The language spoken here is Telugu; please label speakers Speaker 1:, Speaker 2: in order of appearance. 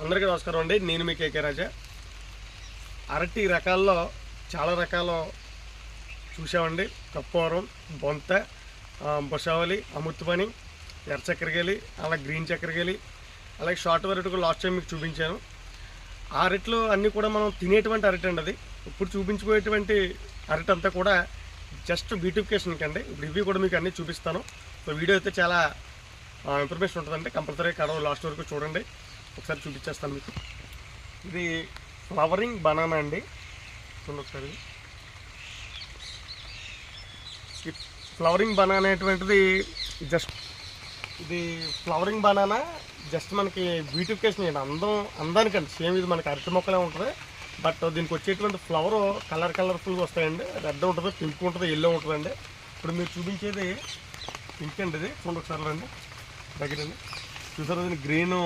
Speaker 1: అందరికీ నమస్కారం అండి. నేను మీ కేకే రాజా. అరటి రకాల్లో చాలా రకాలు చూసామండి. కప్పవరం, బొంత, బొషావలి, అమృతమణి, ఎర్ర చక్కెరకేళి, అలాగే గ్రీన్ చక్కెరకేళి, అలాగే షార్ట్ వెరైటీ కూడా లాస్ట్ టైం మీకు చూపించాను. ఆ అరటిలో అన్నీ కూడా మనం తినేటువంటి అరటి అండి. అది ఇప్పుడు చూపించిపోయేటువంటి అరటి అంతా కూడా జస్ట్ బ్యూటిఫికేషన్కి అండి. ఇప్పుడు ఇవి కూడా మీకు అన్నీ చూపిస్తాను. సో వీడియో అయితే చాలా ఇన్ఫర్మేషన్ ఉంటుందండి. కంపల్సరీ కడవ లాస్ట్ వరకు చూడండి. ఒకసారి చూపించేస్తాను మీకు. ఇది ఫ్లవరింగ్ బనానా అండి. చూడండి ఒకసారి. ఈ ఫ్లవరింగ్ బనానా అనేటువంటిది ఇది ఫ్లవరింగ్ బనానా జస్ట్ మనకి బ్యూటిఫికేషన్ అందానికండి. సేమ్ ఇది మనకి అరటి మొక్కలే ఉంటుంది. బట్ దీనికి వచ్చేటువంటి ఫ్లవర్ కలర్ఫుల్గా వస్తాయండి. రెడ్ ఉంటుంది, పింక్ ఉంటుంది, ఎల్లో ఉంటుందండి. ఇప్పుడు మీరు చూపించేది పింక్ అండి. ఇది చూడండి ఒకసారి రండి దగ్గరండి. చూసారు, దీనికి గ్రీను